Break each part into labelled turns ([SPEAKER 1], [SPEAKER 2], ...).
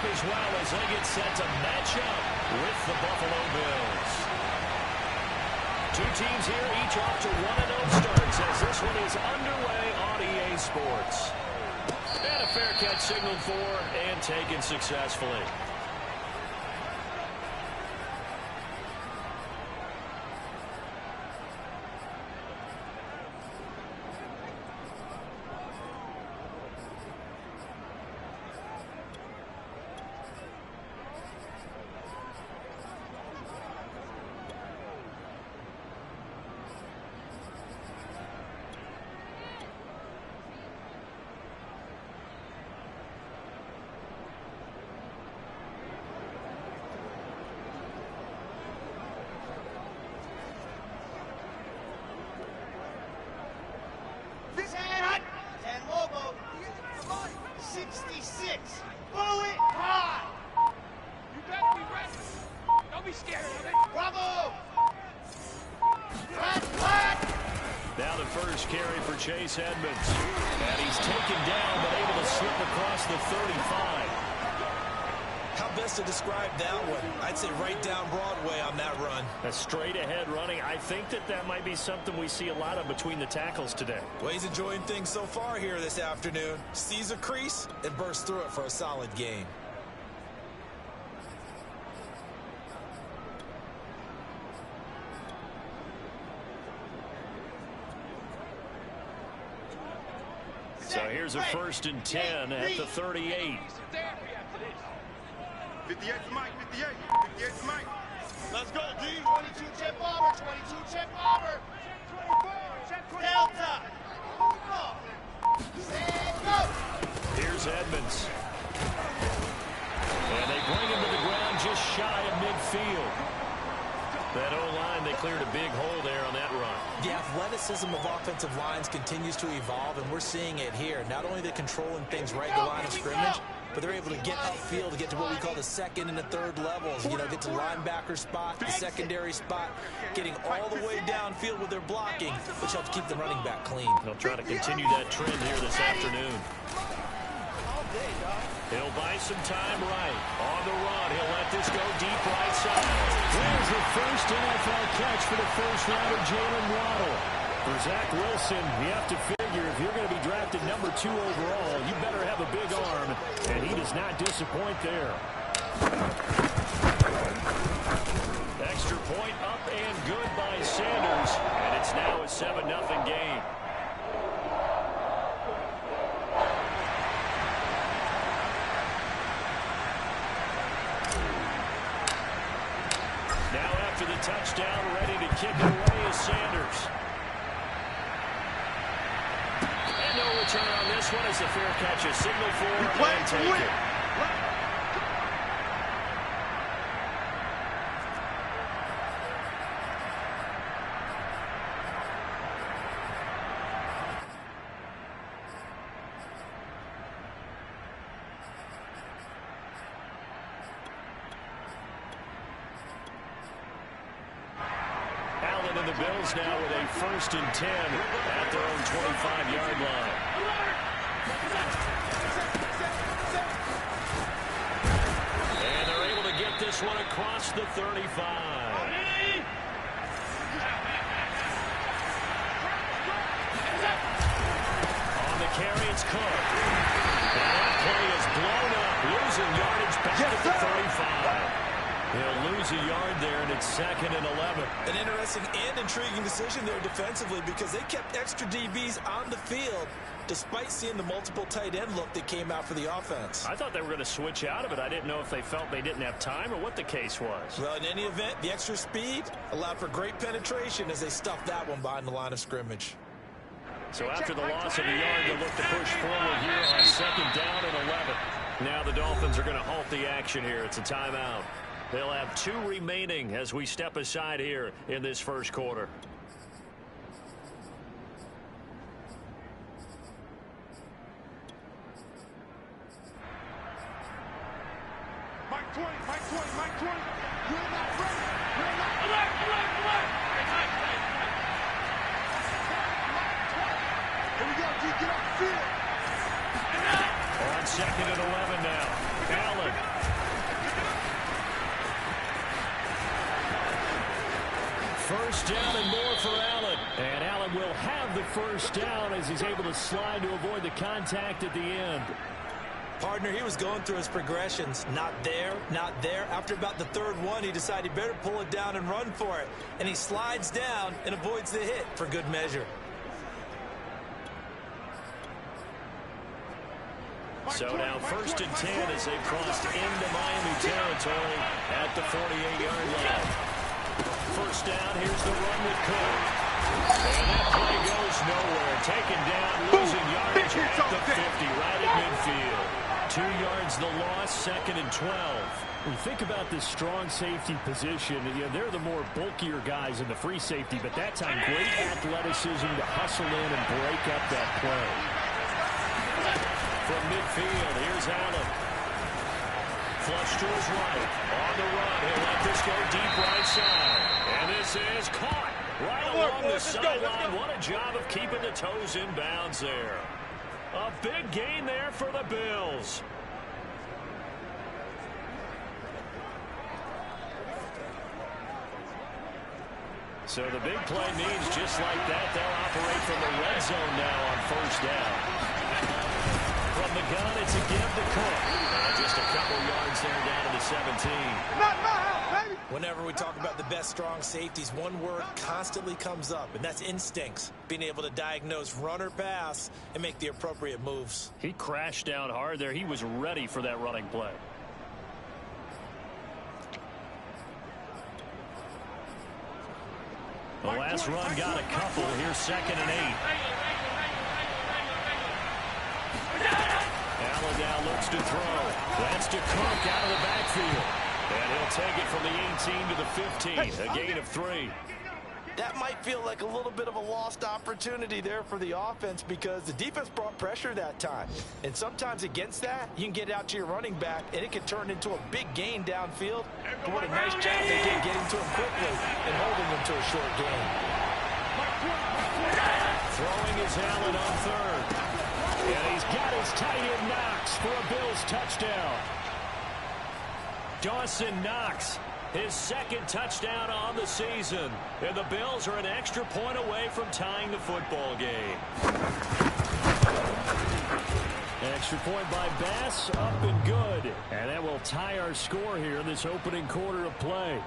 [SPEAKER 1] up as well as they get set to match up with the Buffalo Bills. Two teams here, each off to 1-0 starts as this one is underway on EA Sports. And a fair catch signaled for and taken successfully.
[SPEAKER 2] Chase Edmonds. And he's taken down, but able to slip across the 35.
[SPEAKER 3] How best to describe that one? I'd say right down Broadway on that run.
[SPEAKER 2] A straight ahead running. I think that might be something we see a lot of between the tackles today.
[SPEAKER 3] Well, he's enjoying things so far here this afternoon. Sees a crease and bursts through it for a solid gain.
[SPEAKER 2] So here's a 1st and 10 at the 38.
[SPEAKER 4] 58 Mike, 58 Mike.
[SPEAKER 5] Let's go, D. 22 chip bomber, 22 chip bomber. Delta.
[SPEAKER 2] Here's Edmonds. And they bring him to the ground just shy of midfield. That O-line, they cleared a big hole there on that run.
[SPEAKER 3] The athleticism of offensive lines continues to evolve, and we're seeing it here. Not only they're controlling things right at the line of scrimmage, but they're able to get upfield to get to what we call the second and the third levels. You know, get to linebacker spot, the secondary spot, getting all the way downfield with their blocking, which helps keep the running back clean.
[SPEAKER 2] They'll try to continue that trend here this afternoon. He'll buy some time right. On the run, he'll let this go deep right side. There's the first NFL catch for the first-rounder, Jalen Waddle. For Zach Wilson, you have to figure if you're going to be drafted number 2 overall, you better have a big arm, and he does not disappoint there. Extra point up and good by Sanders, and it's now a 7-0 game. After the touchdown, ready to kick it away is Sanders. And no return on this one as a fair catch is signaled for and taken. And the Bills now with a 1st and 10 at their own 25-yard line. And they're able to get this one across the 35. On the carry, it's Cook. And that play is blown up, losing yardage back at the 35. He'll lose a yard there, and it's 2nd and 11.
[SPEAKER 3] An interesting and intriguing decision there defensively because they kept extra DBs on the field despite seeing the multiple tight end look that came out for the offense.
[SPEAKER 2] I thought they were going to switch out of it. I didn't know if they felt they didn't have time or what the case was.
[SPEAKER 3] Well, in any event, the extra speed allowed for great penetration as they stuffed that one behind the line of scrimmage.
[SPEAKER 2] So after the loss of a yard, they'll look to push forward here on 2nd down and 11. Now the Dolphins are going to halt the action here. It's a timeout. They'll have 2 remaining as we step aside here in this first quarter.
[SPEAKER 4] Mike 20, Mike 20, Mike 20. You're not ready. You're not ready. Here we go, D. Get off the field.
[SPEAKER 2] On 2nd and 11 now. Allen first down and more for Allen. And Allen will have the first down as he's able to slide to avoid the contact at the end.
[SPEAKER 3] Partner, he was going through his progressions. Not there, not there. After about the third one, he decided he better pull it down and run for it. And he slides down and avoids the hit for good measure.
[SPEAKER 2] So now first and 10 as they've crossed into Miami territory at the 48-yard line. First down, here's the run with Cook. And that play goes nowhere. Taken down, losing yardage at the 50, right at midfield. 2 yards the loss, second and 12. When you think about this strong safety position, they're the more bulkier guys in the free safety, but that time great athleticism to hustle in and break up that play. From midfield, here's Allen. Flush to his right. On the run, he'll let this go deep right side. And this is caught right along the sideline. What a job of keeping the toes in bounds there. A big gain there for the Bills. So the big play means just like that, they'll operate from the red zone now on first down. From the gun, it's a give to Cook. And just a couple yards there down to the 17.
[SPEAKER 4] Not my house, baby.
[SPEAKER 3] Whenever we talk about the best strong safeties, one word constantly comes up, and that's instincts. Being able to diagnose run or pass and make the appropriate moves.
[SPEAKER 2] He crashed down hard there. He was ready for that running play. The last run got a couple. Here's second and 8. Allen now looks to throw. That's to Cook out of the backfield. And he'll take it from the 18 to the 15. A gain of 3.
[SPEAKER 6] That might feel like a little bit of a lost opportunity there for the offense because the defense brought pressure that time. And sometimes against that, you can get out to your running back, and it can turn into a big gain downfield. But what a nice job they did getting to him quickly and holding him to a short gain.
[SPEAKER 2] Throwing is Allen on third. And he's got his tight end Knox for a Bills touchdown. Dawson Knox, his second touchdown on the season. And the Bills are an extra point away from tying the football game. An extra point by Bass, up and good. And that will tie our score here in this opening quarter of play.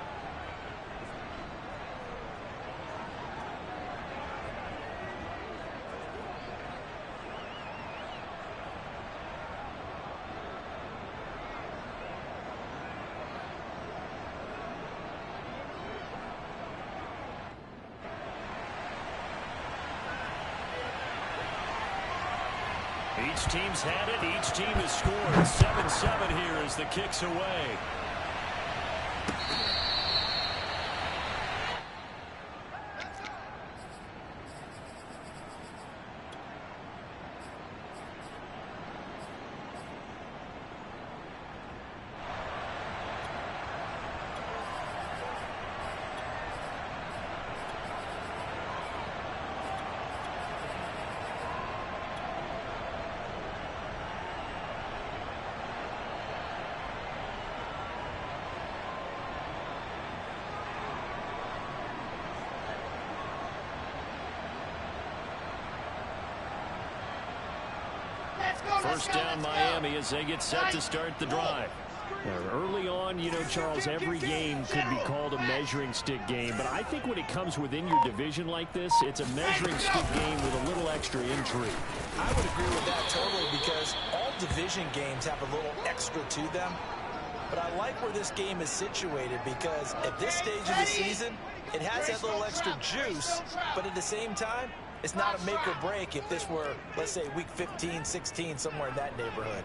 [SPEAKER 2] Each team's had it. Each team has scored. 7-7 here as the kick's away. First down Miami as they get set to start the drive. Early on, Charles, every game could be called a measuring stick game. But I think when it comes within your division like this, it's a measuring stick game with a little extra intrigue.
[SPEAKER 3] I would agree with that totally because all division games have a little extra to them. But I like where this game is situated because at this stage of the season, it has that little extra juice. But at the same time, it's not a make or break if this were, let's say, week 15, 16, somewhere in that neighborhood.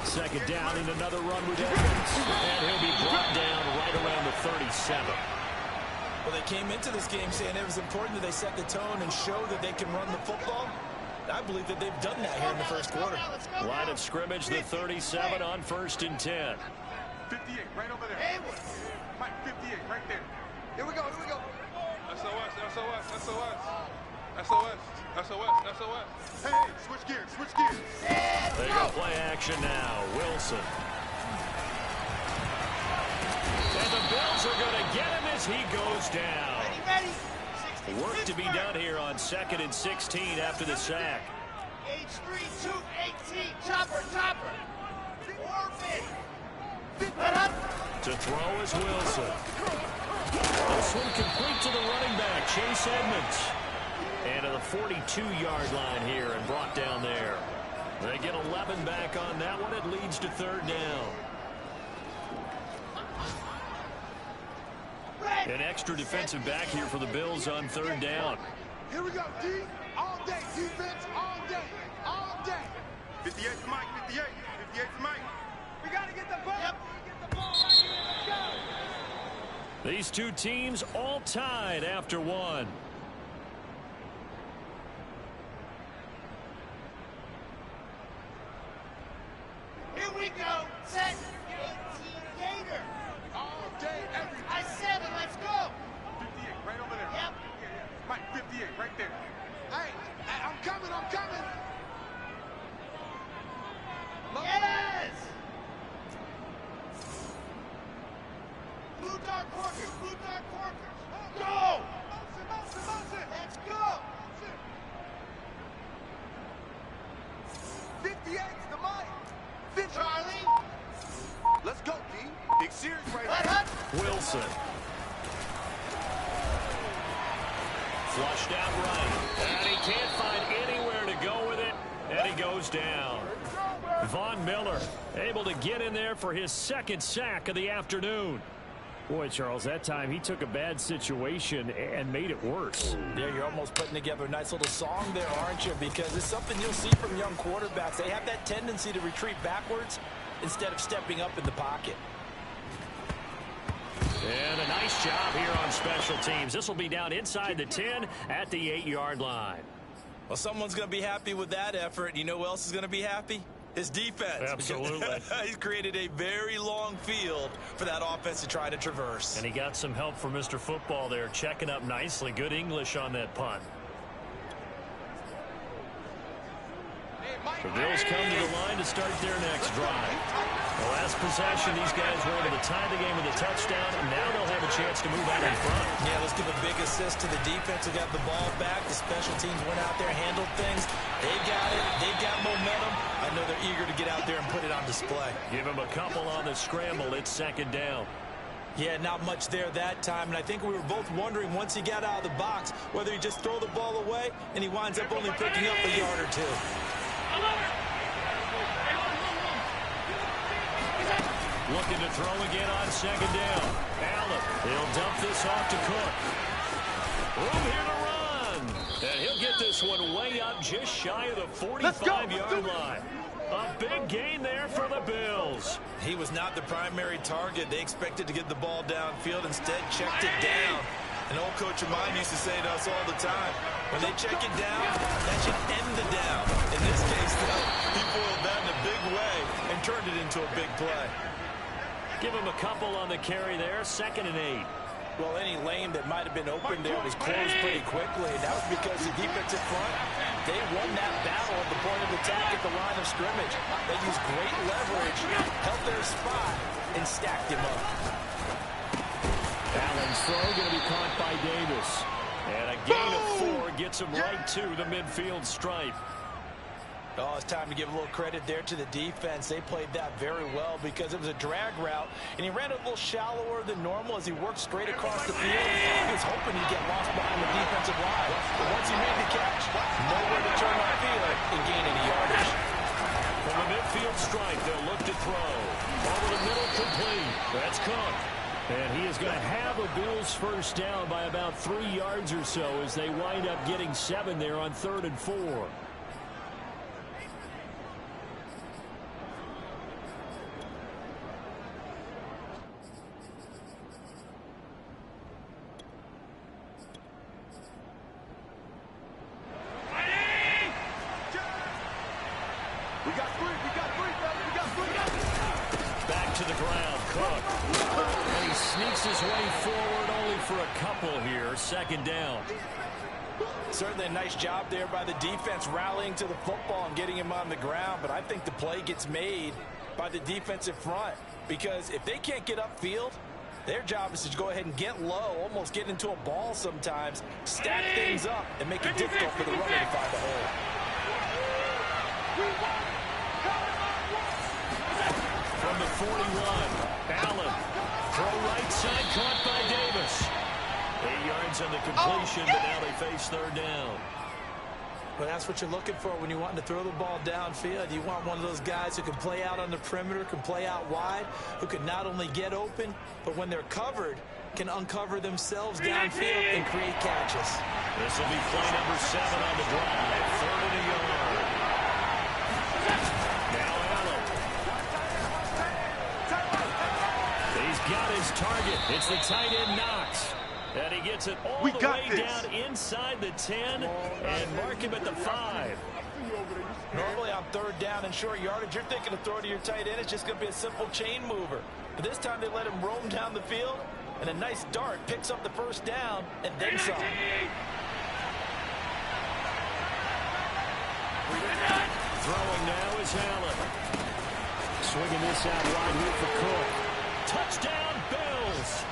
[SPEAKER 2] Second down and another run with Evans. And he'll be brought down right around the 37.
[SPEAKER 3] Well, they came into this game saying it was important that they set the tone and show that they can run the football. I believe that they've done that here in the first quarter.
[SPEAKER 2] Line of scrimmage, the 37 on first and 10.
[SPEAKER 4] 58, right over there. Mike, 58, right there. Here we go, here we go. SOS, SOS, SOS. SOS, SOS, SOS. Hey, switch gears, switch gears.
[SPEAKER 2] They go play action now. Wilson. And the Bills are going to get him
[SPEAKER 1] as he goes down. Work to be done here on 2nd and 16 after the sack.
[SPEAKER 5] H3, 218, chopper. Orphan.
[SPEAKER 1] To throw is Wilson. This one complete to the running back, Chase Edmonds. And to the 42-yard line here and brought down there. They get 11 back on that one. It leads to 3rd down. An extra defensive back here for the Bills on 3rd down.
[SPEAKER 4] Here we go, D. All day, defense, all day. 58 to Mike, 58 to Mike. We got to get the ball. Yep. Get the ball right here. Let's go.
[SPEAKER 1] These two teams all tied after one.
[SPEAKER 5] Here we go. Set. 18 Gator.
[SPEAKER 4] All day, every day.
[SPEAKER 5] I said it. Let's go.
[SPEAKER 4] 58, right over there.
[SPEAKER 5] Yep.
[SPEAKER 4] Yeah. Mike, 58, right there. Hey, I'm coming.
[SPEAKER 5] Yes. Blue dark corkers. Go.
[SPEAKER 4] Motion.
[SPEAKER 5] Let's go.
[SPEAKER 4] 58 to Mike.
[SPEAKER 5] Charlie.
[SPEAKER 4] Let's go, D. Big series right
[SPEAKER 5] Let
[SPEAKER 4] here.
[SPEAKER 5] up.
[SPEAKER 1] Wilson. Flushed out right. And he can't find anywhere to go with it. And he goes down. Von Miller able to get in there for his 2nd sack of the afternoon.
[SPEAKER 2] Boy, Charles, that time he took a bad situation and made it worse.
[SPEAKER 6] Yeah, you're almost putting together a nice little song there, aren't you? Because it's something you'll see from young quarterbacks. They have that tendency to retreat backwards instead of stepping up in the pocket.
[SPEAKER 1] And a nice job here on special teams. This will be down inside the 10 at the 8-yard line.
[SPEAKER 6] Well, someone's going to be happy with that effort. You know who else is going to be happy? His defense.
[SPEAKER 1] Absolutely.
[SPEAKER 6] He's created a very long field for that offense to try to traverse.
[SPEAKER 1] And he got some help from Mr. Football there, checking up nicely. Good English on that punt. The Bills come to the line to start their next drive. The last possession, these guys were able to tie the game with a touchdown, and now they'll have a chance to move out in front.
[SPEAKER 6] Yeah, let's give a big assist to the defense who got the ball back. The special teams went out there, handled things. They got it. They got momentum. I know they're eager to get out there and put it on display.
[SPEAKER 1] Give him a couple on the scramble. It's 2nd down.
[SPEAKER 6] Yeah, not much there that time, and I think we were both wondering once he got out of the box whether he just throw the ball away and he winds up only picking up a yard or two.
[SPEAKER 1] Looking to throw again on 2nd down. Allen, he'll dump this off to Cook. Room here to run. And he'll get this one way up just shy of the 45-yard line. A big gain there for the Bills.
[SPEAKER 6] He was not the primary target. They expected to get the ball downfield. Instead, checked it down. An old coach of mine used to say to us all the time, when they check it down, that should end the down. In this case, though, he boiled that in a big way and turned it into a big play.
[SPEAKER 1] Give him a couple on the carry there. 2nd and 8.
[SPEAKER 6] Well, any lane that might have been open there was closed pretty quickly. And that was because the defensive front, they won that battle at the point of attack at the line of scrimmage. They used great leverage, held their spot, and stacked him up.
[SPEAKER 1] Allen's throw going to be caught by Davis. And a gain of 4 gets him right to the midfield stripe.
[SPEAKER 6] Oh, it's time to give a little credit there to the defense. They played that very well because it was a drag route, and he ran it a little shallower than normal as he worked straight across the field. He was hoping he'd get lost behind the defensive line. But once he made the catch, nowhere to turn on field and gain any yardage.
[SPEAKER 1] From the midfield stripe, they'll look to throw. Over the middle, complete. That's Cook. And he is going to have a Bills first down by about 3 yards or so as they wind up getting 7 there on 3rd and 4. Back to the ground, Cook. And he sneaks his way forward only for a couple here. 2nd down.
[SPEAKER 6] Certainly a nice job there by the defense rallying to the football and getting him on the ground. But I think the play gets made by the defensive front. Because if they can't get upfield, Their job is to go ahead and get low, almost get into a ball sometimes, stack things up, and make it difficult for the runner to find a hole.
[SPEAKER 2] From the 41, Allen. Throw right side, caught by Davis. 8 yards on the completion, but now they face third down.
[SPEAKER 3] Well, that's what you're looking for when you're wanting to throw the ball downfield. You want one of those guys who can play out on the perimeter, can play out wide, who can not only get open, but when they're covered, can uncover themselves downfield and create catches.
[SPEAKER 2] This will be play number 7 on the drive. 3rd and a yard. Now Allen. He's got his target. It's the tight end Knox. And he gets it all the way down inside the 10 and mark him at the 5.
[SPEAKER 6] Normally on 3rd down and short yardage, you're thinking to throw to your tight end. It's just going to be a simple chain mover. But this time they let him roam down the field, and a nice dart picks up the 1st down and then some.
[SPEAKER 2] Throwing now is Allen. Swinging this out wide here for Cook. Touchdown, Bills.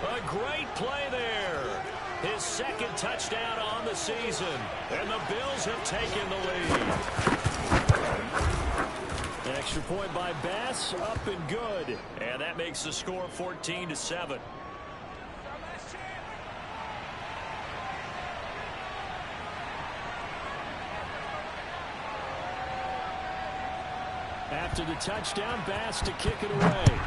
[SPEAKER 2] A great play there. His 2nd touchdown on the season. And the Bills have taken the lead. An extra point by Bass, up and good. And that makes the score 14-7. After the touchdown, Bass to kick it away.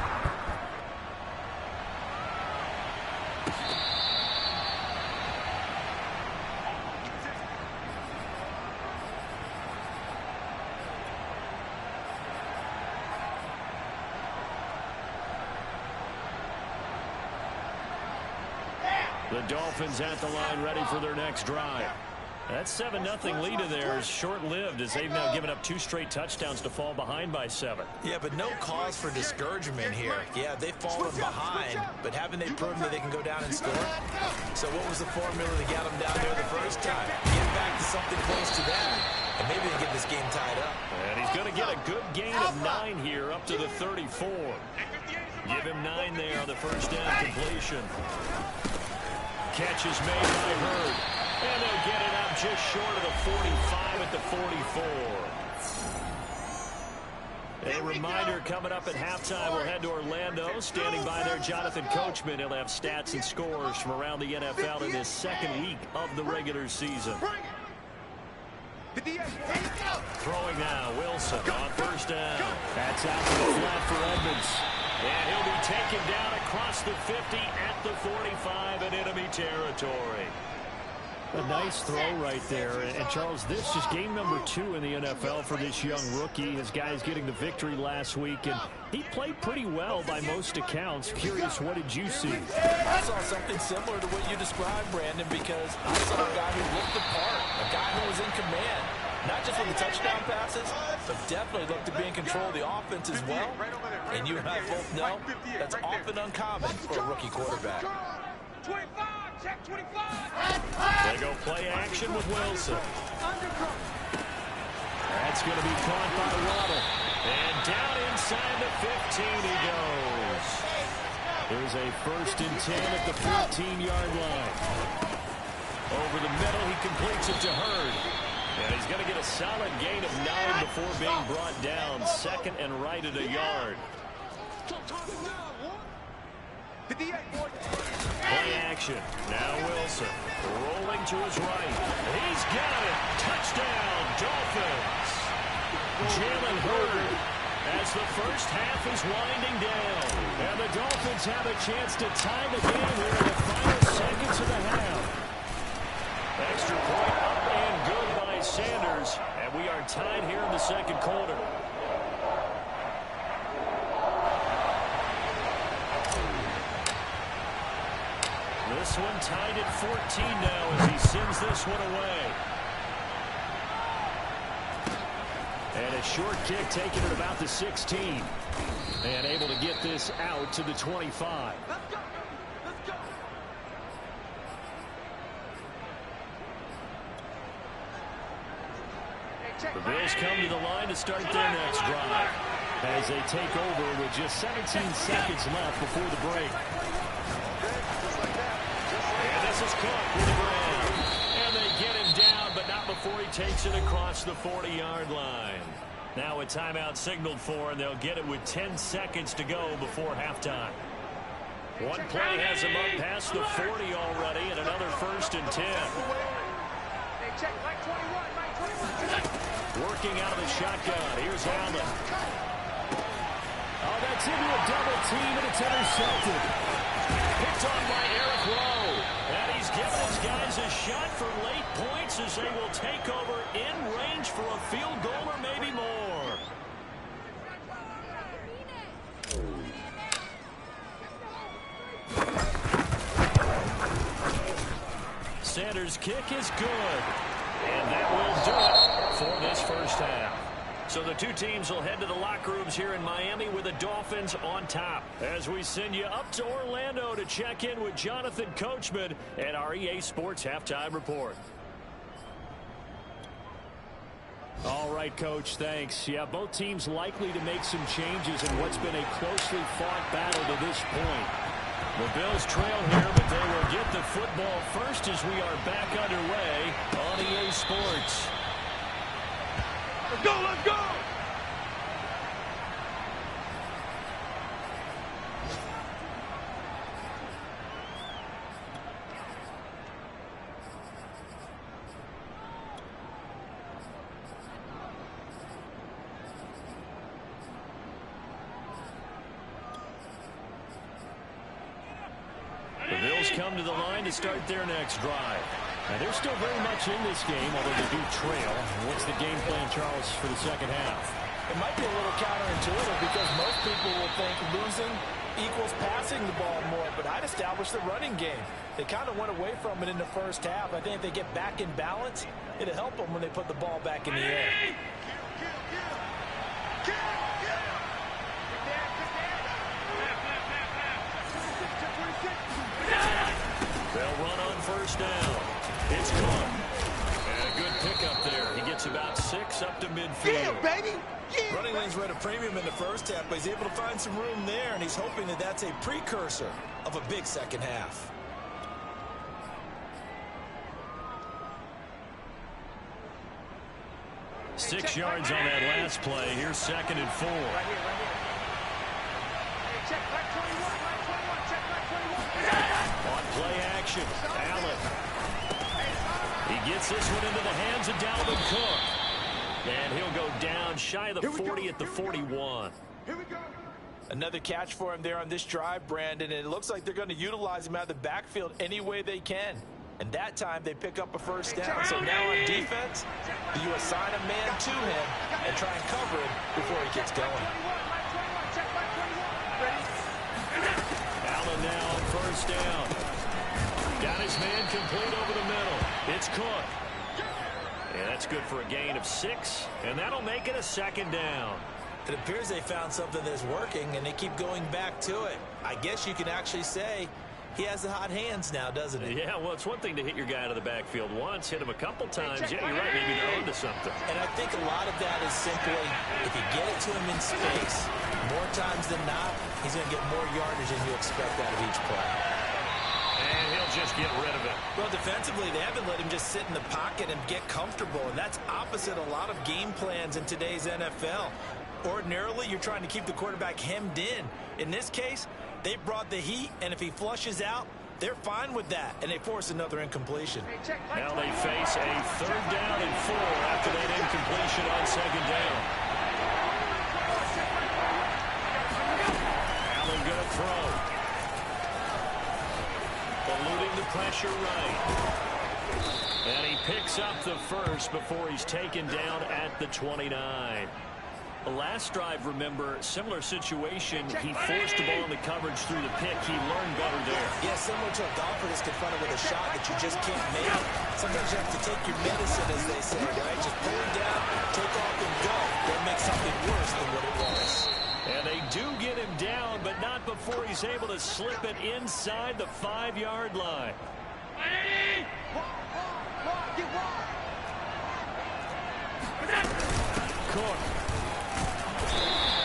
[SPEAKER 2] The Dolphins at the line, ready for their next drive. That 7-0 lead of theirs short-lived as they've now given up 2 straight touchdowns to fall behind by 7.
[SPEAKER 3] Yeah, but no cause for discouragement here. Yeah, they've fallen behind, but haven't they proven that they can go down and score? So what was the formula to get them down there the first time? Get back to something close to that, and maybe they get this game tied up.
[SPEAKER 2] And he's going to get a good gain of 9 here, up to the 34. Give him 9 there on the 1st down completion. Catch is made by Hurd. And they'll get it up just short of the 45 at the 44. A reminder coming up at halftime, we'll head to Orlando. Standing by there, Jonathan Coachman. He'll have stats and scores from around the NFL in this 2nd week of the regular season. Throwing now, Wilson on 1st down. That's out to the flat for Edmonds. And he'll be taken down across the 50 at the 45 in enemy territory. A nice throw right there. And Charles, this is game number 2 in the NFL for this young rookie. His guys getting the victory last week, and he played pretty well by most accounts. Curious, what did you see?
[SPEAKER 6] I saw something similar to what you described, Brandon, because I saw a guy who looked the part, a guy who was in command. Not just with the touchdown passes, but definitely looked to be in control of the offense as well. And you and I both know that's often uncommon for a rookie quarterback.
[SPEAKER 5] 25, check 25.
[SPEAKER 2] They go play action with Wilson. That's going to be caught by Waddle. And down inside the 15 he goes. There's a 1st and 10 at the 14-yard line. Over the middle, he completes it to Hurd. And he's going to get a solid gain of 9 before being brought down. 2nd and right at a yard. Play action. Now Wilson rolling to his right. He's got it. Touchdown, Dolphins. Jalen Hurd as the 1st half is winding down. And the Dolphins have a chance to tie the game here in the final seconds of the half. Extra point up and good by Sanders. And we are tied here in the 2nd quarter. This one tied at 14 now as he sends this one away. And a short kick taken at about the 16. And able to get this out to the 25. The Bills come to the line to start their next drive. as they take over with just 17 seconds left before the break.
[SPEAKER 1] And this is caught with the grab. And they get him down, but not before he takes it across the 40-yard line. Now a timeout signaled for, and they'll get it with 10 seconds to go before halftime. One play has him up past the 40 already, and another 1st and 10. Working out of the shotgun. Here's Allen.
[SPEAKER 2] Oh, that's into a double team, and it's intercepted.
[SPEAKER 1] Picked on by Eric Rowe. And he's given his guys a shot for late points as they will take over in range for a field goal or maybe more. Sanders' kick is good. And that will do it for this first half. So the two teams will head to the locker rooms here in Miami with the Dolphins on top. As we send you up to Orlando to check in with Jonathan Coachman at our EA Sports Halftime Report.
[SPEAKER 2] All right, Coach, thanks. Yeah, both teams likely to make some changes in what's been a closely fought battle to this point.
[SPEAKER 1] The Bills trail here, but they will get the football first as we are back underway on EA Sports.
[SPEAKER 4] Let's go, let's go!
[SPEAKER 1] The Bills come to the line to start their next drive.
[SPEAKER 2] Now, they're still very much in this game, although they do trail. What's the game plan, Charles, for the second half?
[SPEAKER 6] It might be a little counterintuitive because most people will think losing equals passing the ball more, but I'd establish the running game. They kind of went away from it in the first half. I think if they get back in balance, it'll help them when they put the ball back in the air.
[SPEAKER 1] They'll run on first down. It's Cook. And a good pickup there. He gets about 6 up to midfield.
[SPEAKER 5] Yeah, baby. Yeah,
[SPEAKER 6] Running lanes were at a premium in the first half, but he's able to find some room there, and he's hoping that that's a precursor of a big second half.
[SPEAKER 1] Six yards on that last play. Here's 2nd and 4.
[SPEAKER 5] Right here, right here. Hey, check, right 21, right 21, check, right 21.
[SPEAKER 1] On play action, Allen. He gets this one into the hands of Dalvin Cook. And he'll go down shy of the 40 at the 41.
[SPEAKER 4] Here we go.
[SPEAKER 6] Another catch for him there on this drive, Brandon, and it looks like they're going to utilize him out of the backfield any way they can. And that time they pick up a first down. So now on defense, you assign a man to him and try and cover him before he gets going.
[SPEAKER 1] Allen now on first down. Got his man complete over the middle. It's Cook. And that's good for a gain of 6. And that'll make it a 2nd down.
[SPEAKER 3] It appears they found something that's working, and they keep going back to it. I guess you can actually say he has the hot hands now, doesn't he?
[SPEAKER 1] Yeah, well, it's one thing to hit your guy out of the backfield once, hit him a couple times. Yeah, you're right. Maybe they're onto something.
[SPEAKER 3] And I think a lot of that is simply if you get it to him in space, more times than not, he's going to get more yardage than you expect out of each play.
[SPEAKER 1] And he'll just get rid of it.
[SPEAKER 6] Well, defensively, they haven't let him just sit in the pocket and get comfortable, and that's opposite a lot of game plans in today's NFL. Ordinarily, you're trying to keep the quarterback hemmed in. In this case, they brought the heat, and if he flushes out, they're fine with that, and they force another incompletion.
[SPEAKER 1] Now they face a 3rd down and 4 after that incompletion on 2nd down. Allen going to throw. Eluding the pressure right. And he picks up the first before he's taken down at the 29. The last drive, remember, similar situation. He forced the ball in the coverage through the pick. He learned better there.
[SPEAKER 3] Yeah, similar to a golfer that's confronted with a shot that you just can't make. Sometimes you have to take your medicine, as they say, right? Just pull it down, take off, and go. Don't make something worse than what it was.
[SPEAKER 1] And they do get him down, but not before he's able to slip it inside the 5-yard line. Cook.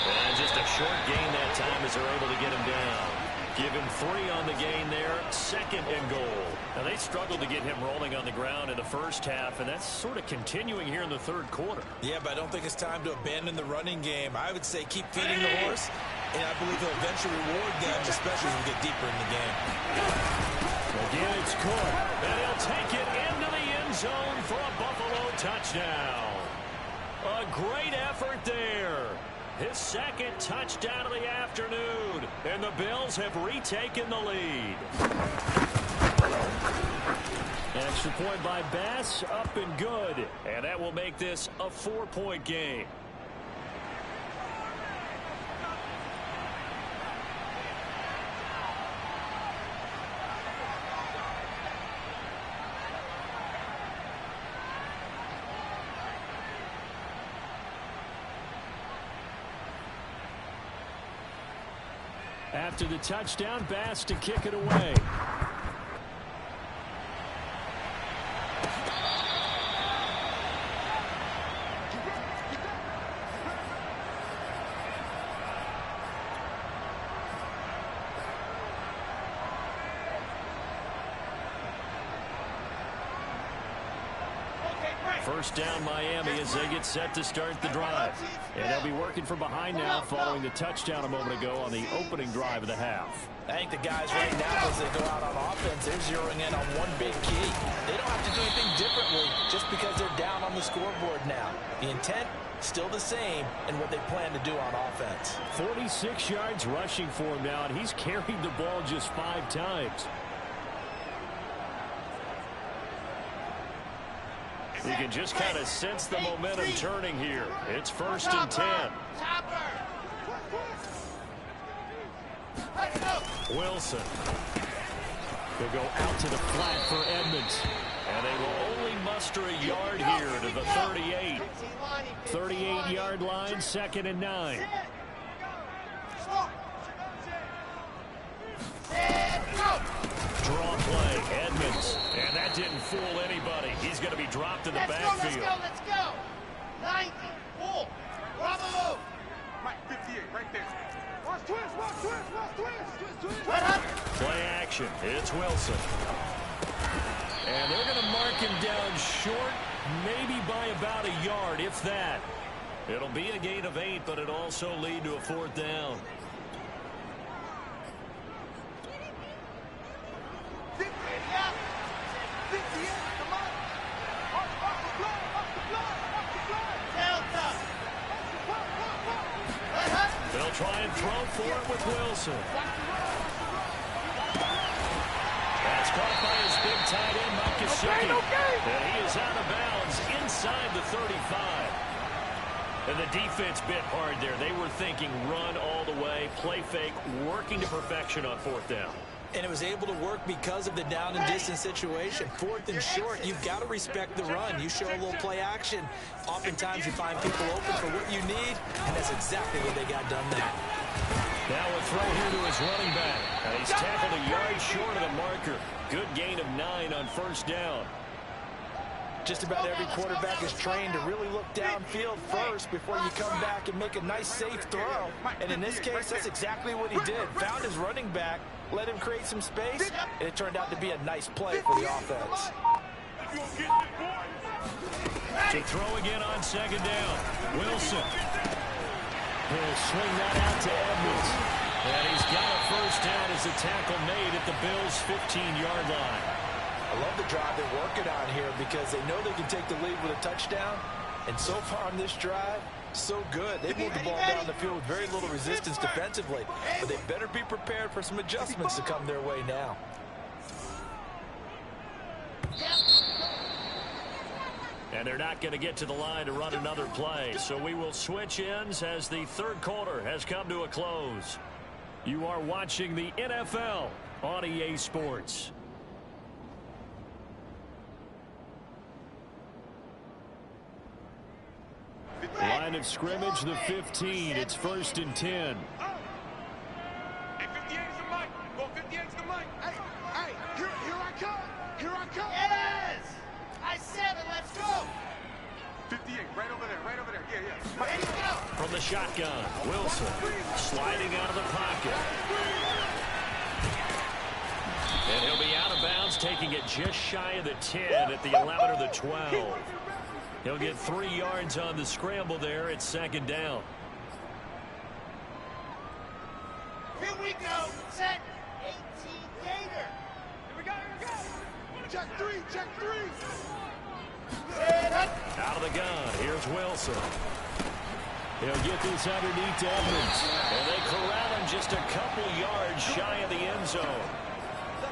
[SPEAKER 1] And short gain that time as they're able to get him down. Give him 3 on the gain there, 2nd and goal.
[SPEAKER 2] Now, they struggled to get him rolling on the ground in the first half, and that's sort of continuing here in the third quarter.
[SPEAKER 3] Yeah, but I don't think it's time to abandon the running game. I would say keep feeding the horse, and I believe he'll eventually reward them, especially as we get deeper in the game.
[SPEAKER 2] Again, it's Cook, and he'll take it into the end zone for a Buffalo touchdown. A great effort there. His 2nd touchdown of the afternoon, and the Bills have retaken the lead. Extra point by Bass, up and good, and that will make this a 4-point game. After the touchdown, Bass to kick it away. First down Miami as they get set to start the drive. And they'll be working from behind now following the touchdown a moment ago on the opening drive of the half.
[SPEAKER 6] I think the guys right now, as they go out on offense, they're zeroing in on one big key. They don't have to do anything differently just because they're down on the scoreboard now. The intent, still the same, and what they plan to do on offense.
[SPEAKER 2] 46 yards rushing for him now, and he's carried the ball just 5 times. You can just kind of sense the momentum turning here. It's 1st and 10. Wilson. They'll go out to the flat for Edmonds. And they will only muster a yard here to the 38. 38-yard line, 2nd and 9. Draw play, Edmonds. And that didn't fool anybody. He's going to be dropped in the backfield.
[SPEAKER 5] Let's go. 90. Full. Bravo.
[SPEAKER 4] Mike, 58, right there.
[SPEAKER 5] Watch twist.
[SPEAKER 2] Play action. It's Wilson. And they're going to mark him down short, maybe by about a yard, if that. It'll be a gain of 8, but it'll also lead to a 4th down. They'll try and throw for it with Wilson. That's caught by his big tight end, Mike Gesicki. And he is out of bounds inside the 35. And the defense bit hard there. They were thinking run all the way, play fake, working to perfection on 4th down.
[SPEAKER 3] And it was able to work because of the down and distance situation. 4th and short, you've got to respect the run. You show a little play action. Oftentimes you find people open for what you need, and that's exactly what they got done there.
[SPEAKER 2] Now a throw here to his running back. And he's tackled a yard short of the marker. Good gain of 9 on 1st down.
[SPEAKER 6] Just about every quarterback is trained to really look downfield first before you come back and make a nice, safe throw. And in this case, that's exactly what he did. Found his running back, let him create some space, and it turned out to be a nice play for the offense.
[SPEAKER 2] To throw again on 2nd down. Wilson. He'll swing that out to Edmonds. And he's got a 1st down as a tackle made at the Bills' 15-yard line.
[SPEAKER 6] I love the drive they're working on here because they know they can take the lead with a touchdown. And so far on this drive, so good. They moved the ball down the field with very little resistance defensively. But they better be prepared for some adjustments to come their way now.
[SPEAKER 2] And they're not going to get to the line to run another play. So we will switch ends as the 3rd quarter has come to a close. You are watching the NFL on EA Sports. Line of scrimmage, the 15. It's 1st and 10.
[SPEAKER 4] Hey, 58's the mic. Go 58's the mic.
[SPEAKER 5] Hey, here I come. Here I come. Yes! I said it. Let's go.
[SPEAKER 4] 58, right over there. Yeah.
[SPEAKER 5] Ready to go.
[SPEAKER 1] from the shotgun. Wilson sliding out of the pocket. And he'll be out of bounds, taking it just shy of the 10 at the 11 or the 12. He'll get 3 yards on the scramble there. It's second down.
[SPEAKER 5] Here we go. Set. 18 Gator. Here we go.
[SPEAKER 4] Check three.
[SPEAKER 1] Out of the gun. Here's Wilson. He'll get this underneath to Edmonds. And they corral him just a couple yards shy of the end zone.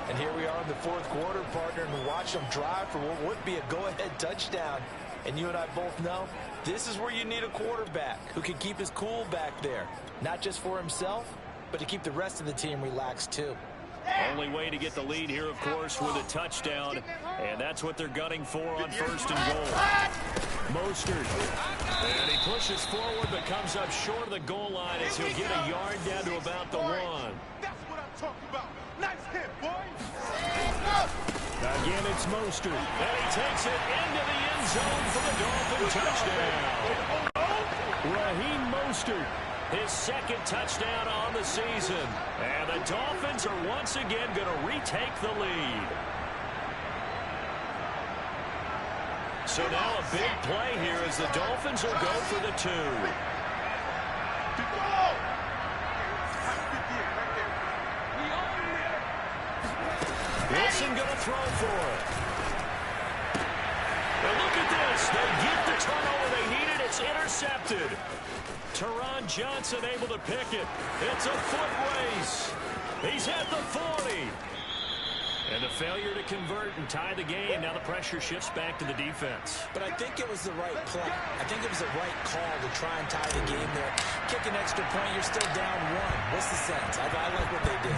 [SPEAKER 6] And here we are in the fourth quarter, partner, and watch them drive for what would be a go-ahead touchdown. And you and I both know this is where you need a quarterback who can keep his cool back there. Not just for himself, but to keep the rest of the team relaxed too.
[SPEAKER 1] Only way to get the lead here, of course, with a touchdown. And that's what they're gunning for on first and goal. Mostert. And he pushes forward but comes up short of the goal line as he'll get a yard down to about the 1.
[SPEAKER 4] That's what I'm talking about. Nice hit, boy.
[SPEAKER 1] Again, it's Mostert. And he takes it into the end zone for the Dolphin touchdown. Raheem Mostert, his second touchdown on the season. And the Dolphins are once again going to retake the lead. So now a big play here as the Dolphins will go for the 2. Wilson going to throw for it. And look at this. They get the turnover they needed. It's intercepted. Teron Johnson able to pick it. It's a foot race. He's at the 40. And the failure to convert and tie the game. Now the pressure shifts back to the defense.
[SPEAKER 3] But I think it was the right play. I think it was the right call to try and tie the game there. Kick an extra point, you're still down 1. What's the sense? I like what they did.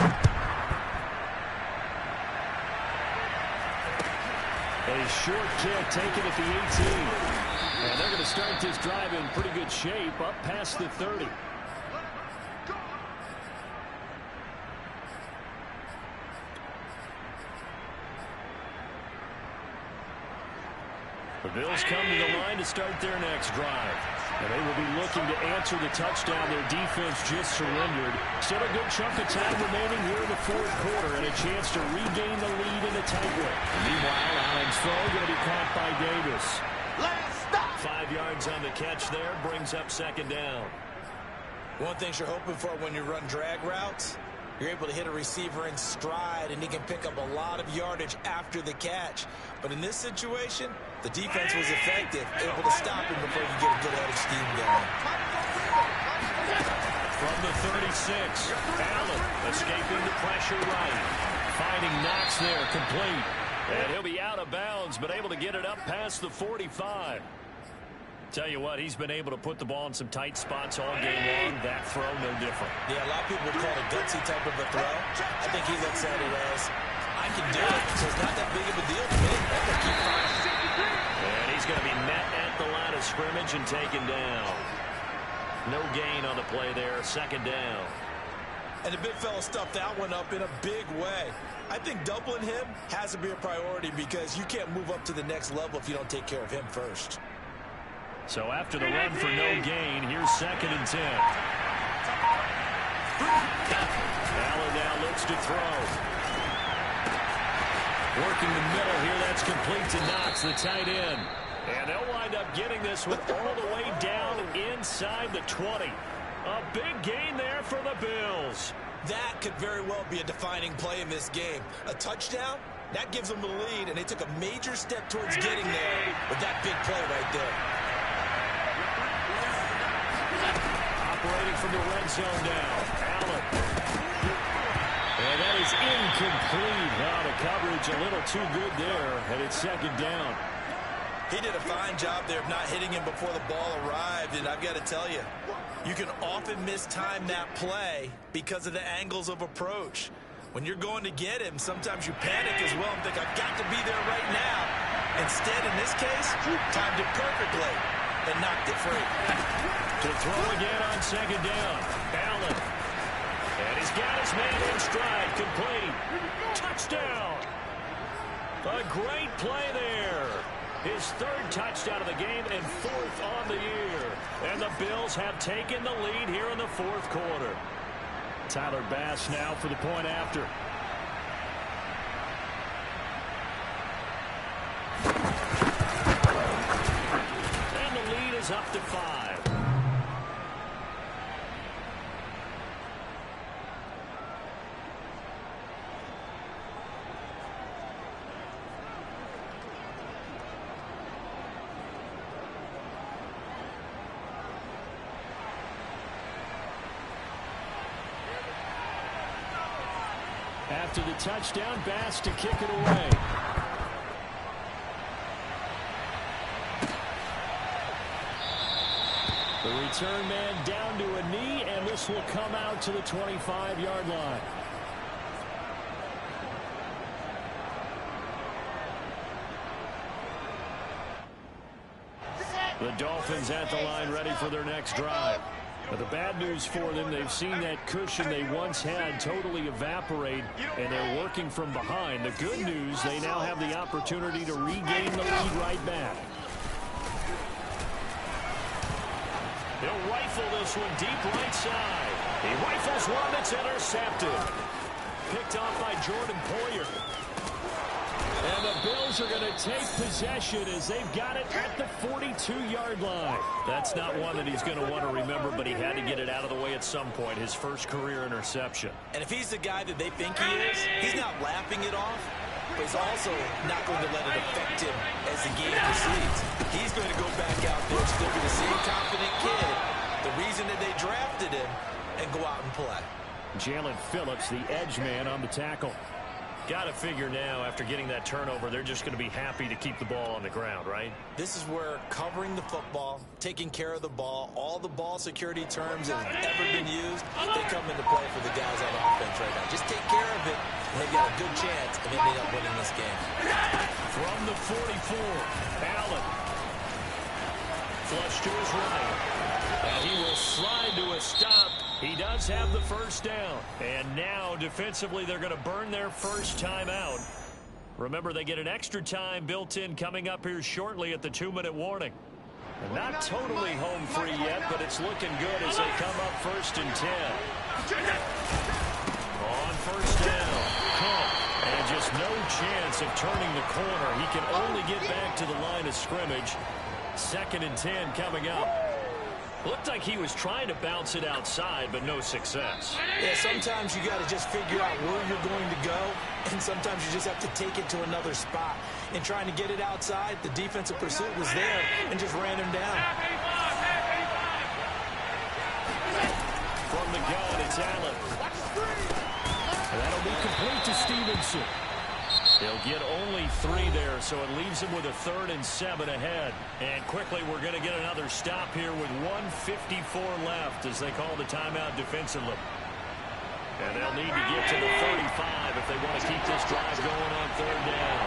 [SPEAKER 1] A short kick taken at the 18. And they're going to start this drive in pretty good shape up past the 30. The Bills come to the line to start their next drive. And they will be looking to answer the touchdown their defense just surrendered. Still a good chunk of time remaining here in the fourth quarter and a chance to regain the lead in a tight one. Meanwhile, Allen's throw going to be caught by Davis. 5 yards on the catch there, brings up second down.
[SPEAKER 3] One thing you're hoping for when you run drag routes, you're able to hit a receiver in stride, and he can pick up a lot of yardage after the catch. But in this situation, the defense was effective, able to stop him before you get a good head of steam going.
[SPEAKER 1] From the 36, Allen escaping the pressure right. Finding Knox there, complete. And he'll be out of bounds, but able to get it up past the 45. Tell you what, he's been able to put the ball in some tight spots all game long. That throw, no different.
[SPEAKER 3] Yeah, a lot of people would call it a gutsy type of a throw. I think he looks at it as, I can do it, so it's not that big of a deal to me. I'm going to keep firing.
[SPEAKER 1] And he's going to be met at the line of scrimmage and taken down. No gain on the play there, second down.
[SPEAKER 3] And the big fella stuffed that one up in a big way. I think doubling him has to be a priority because you can't move up to the next level if you don't take care of him first.
[SPEAKER 1] So after the run for no gain, here's second and 10. Allen now looks to throw. Working the middle here, that's complete to Knox, the tight end. And they'll wind up getting this one all the way down inside the 20. A big gain there for the Bills.
[SPEAKER 3] That could very well be a defining play in this game. A touchdown, that gives them the lead, and they took a major step towards getting there with that big play right there.
[SPEAKER 1] Operating from the red zone now, Allen. And that is incomplete. Now the coverage a little too good there, and it's second down.
[SPEAKER 3] He did a fine job there of not hitting him before the ball arrived, and I've got to tell you, you can often mistime that play because of the angles of approach. When you're going to get him, sometimes you panic as well and think, I've got to be there right now. Instead, in this case, timed it perfectly and knocked it free.
[SPEAKER 1] To throw again on second down, Allen. And he's got his man in stride, complete. Touchdown. A great play there. His third touchdown of the game and fourth on the year. And the Bills have taken the lead here in the fourth quarter. Tyler Bass now for the point after. And the lead is up to 5. After the touchdown, Bass to kick it away. The return man down to a knee, and this will come out to the 25-yard line. The Dolphins at the line ready for their next drive. But the bad news for them, they've seen that cushion they once had totally evaporate, and they're working from behind. The good news, they now have the opportunity to regain the lead right back. He'll rifle this one deep right side. He rifles one that's intercepted. Picked off by Jordan Poyer. And the Bills are going to take possession as they've got it at the 42-yard line. That's not one that he's going to want to remember, but he had to get it out of the way at some point, his first career interception.
[SPEAKER 3] And if he's the guy that they think he is, he's not laughing it off, but he's also not going to let it affect him as the game proceeds. He's going to go back out there, still be the same confident kid, the reason that they drafted him, and go out and play.
[SPEAKER 1] Jalen Phillips, the edge man on the tackle. Got to figure now, after getting that turnover, they're just going to be happy to keep the ball on the ground, right?
[SPEAKER 3] This is where covering the football, taking care of the ball, all the ball security terms that have ever been used, they come into play for the guys on offense right now. Just take care of it, and they've got a good chance of ending up winning this game.
[SPEAKER 1] From the 44, Allen. Flush to his right. And he will slide to a stop. He does have the first down. And now, defensively, they're going to burn their first time out. Remember, they get an extra time built in coming up here shortly at the 2-minute warning. And not totally home free yet, but it's looking good as they come up 1st and 10. On first down, Cook. And just no chance of turning the corner. He can only get back to the line of scrimmage. 2nd and 10 coming up. Looked like he was trying to bounce it outside, but no success.
[SPEAKER 3] Yeah, sometimes you got to just figure out where you're going to go, and sometimes you just have to take it to another spot. And trying to get it outside, the defensive pursuit was there and just ran him down.
[SPEAKER 1] From the gun, it's Allen. And that'll be complete to Stevenson. They'll get only 3 there, so it leaves them with a 3rd and 7 ahead. And quickly, we're going to get another stop here with 1:54 left as they call the timeout defensively. And they'll need to get to the 35 if they want to keep this drive going on 3rd down.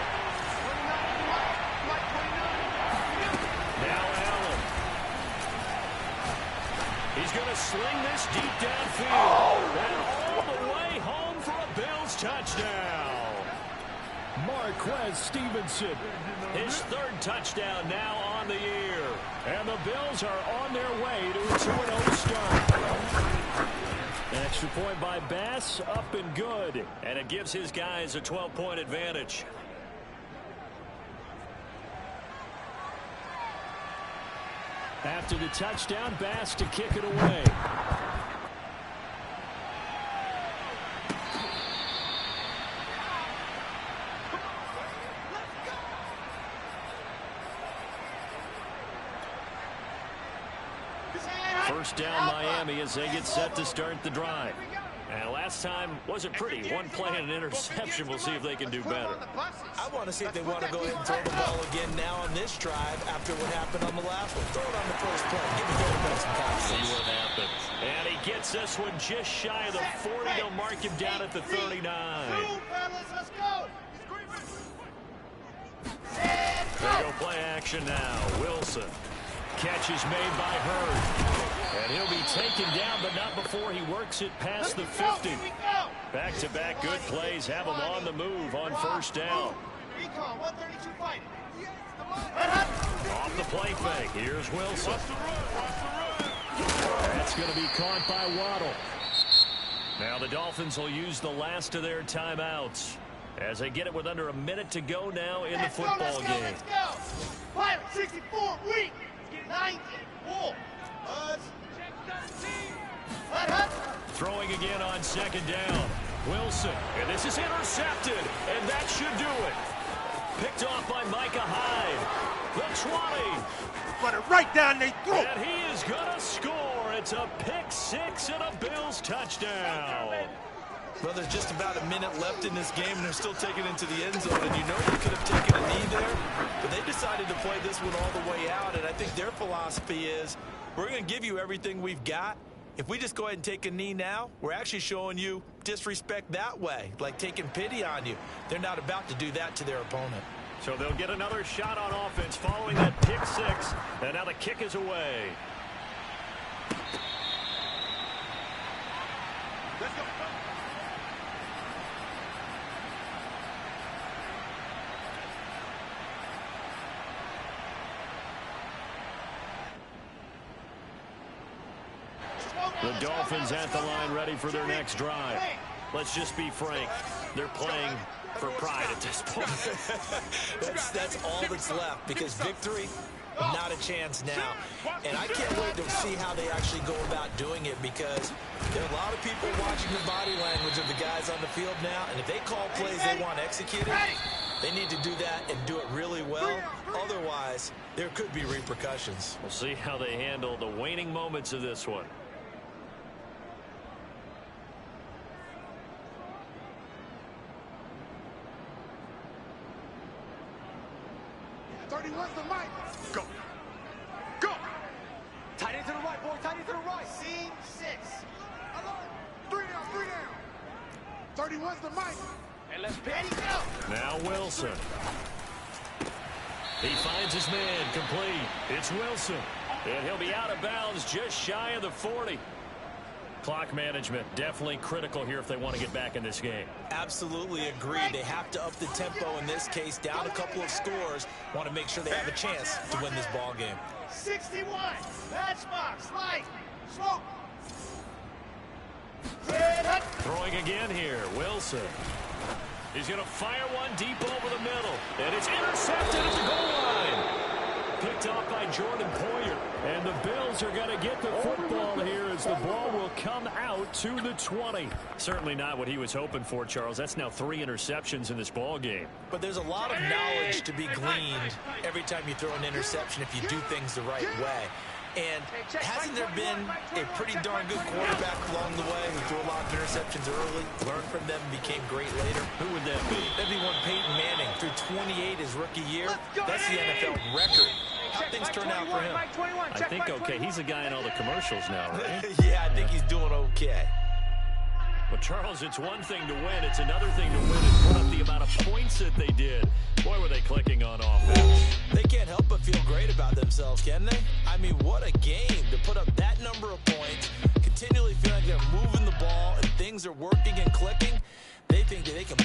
[SPEAKER 1] Now Allen. He's going to sling this deep downfield. And all the way home for a Bills touchdown. Marquez Stevenson, his 3rd touchdown now on the year. And the Bills are on their way to a 2-0 start. An extra point by Bass, up and good. And it gives his guys a 12-point advantage. After the touchdown, Bass to kick it away. First down Miami as they get set to start the drive. And last time wasn't pretty. One play and an interception. We'll see if they can do better.
[SPEAKER 3] I want to see if they want to go ahead and throw the ball again now on this drive after what happened on the last one. Throw it on the first play. Give the quarterback some confidence.
[SPEAKER 1] See what happens. And he gets this one just shy of the 40. They'll mark him down at the 39.
[SPEAKER 5] Let's go.
[SPEAKER 1] They go play action now. Wilson. Catch is made by Hurd. And he'll be taken down, but not before he works it past the 50. Back-to-back good plays have him on the move on first down.
[SPEAKER 5] Recon, 132 fighting.
[SPEAKER 1] Off the play fake. Here's Wilson. That's going to be caught by Waddle. Now the Dolphins will use the last of their timeouts as they get it with under a minute to go now in the football game.
[SPEAKER 5] Let's go. Pilot 64, weak. 94.
[SPEAKER 1] Throwing again on second down. Wilson, and this is intercepted, and that should do it. Picked off by Micah Hyde. The 20.
[SPEAKER 4] Run it right down their throat.
[SPEAKER 1] And he is going to score. It's a pick six and a Bills touchdown.
[SPEAKER 6] Well, there's just about a minute left in this game, and they're still taking it into the end zone. And you know they could have taken a knee there, but they decided to play this one all the way out. And I think their philosophy is, we're going to give you everything we've got. If we just go ahead and take a knee now, we're actually showing you disrespect that way, like taking pity on you. They're not about to do that to their opponent.
[SPEAKER 1] So they'll get another shot on offense following that pick six, and now the kick is away.
[SPEAKER 4] Let's go.
[SPEAKER 1] The Dolphins at the line ready for their next drive. Let's just be frank. They're playing for pride at this point.
[SPEAKER 6] That's all that's left, because victory, not a chance now. And I can't wait to see how they actually go about doing it, because there are a lot of people watching the body language of the guys on the field now, and if they call plays they want executed, they need to do that and do it really well. Otherwise, there could be repercussions.
[SPEAKER 1] We'll see how they handle the waning moments of this one.
[SPEAKER 4] 31's the mic. Go. Go.
[SPEAKER 5] Tight end to the right, boy. Tight end to the right. Seam 6.
[SPEAKER 4] 3 down, 3 down. 31's the mic.
[SPEAKER 5] And let's pick. Go.
[SPEAKER 1] Now Wilson. He finds his man complete. It's Wilson. And he'll be out of bounds just shy of the 40. Clock management definitely critical here if they want to get back in this game.
[SPEAKER 6] Absolutely agree. They have to up the tempo in this case, down a couple of scores. Want to make sure they have a chance to win this ball game.
[SPEAKER 5] 61. Matchbox. Light. Smoke.
[SPEAKER 1] Throwing again here. Wilson. He's going to fire one deep over the middle. And it's intercepted at the goal line. Picked off by Jordan Poyer. And the Bills are going to get the football here as the ball will come out to the 20. Certainly not what he was hoping for, Charles. That's now 3 interceptions in this ball game.
[SPEAKER 6] But there's a lot of knowledge to be gleaned every time you throw an interception if you do things the right way. And hasn't there been a pretty darn good quarterback along the way who threw a lot of interceptions early, learned from them, became great later?
[SPEAKER 1] Who would that be?
[SPEAKER 6] That'd be one Peyton Manning. Threw 28 his rookie year. That's the NFL record. How things turn out for him?
[SPEAKER 1] I think okay. He's a guy in all the commercials now, right?
[SPEAKER 6] Yeah, I think he's doing okay.
[SPEAKER 1] Well, Charles, it's one thing to win. It's another thing to win and put up the amount of points that they did. Boy, were they clicking on offense.
[SPEAKER 6] They can't help but feel great about themselves, can they? I mean, what a game to put up that number of points, continually feeling like they're moving the ball and things are working and clicking. They think that they can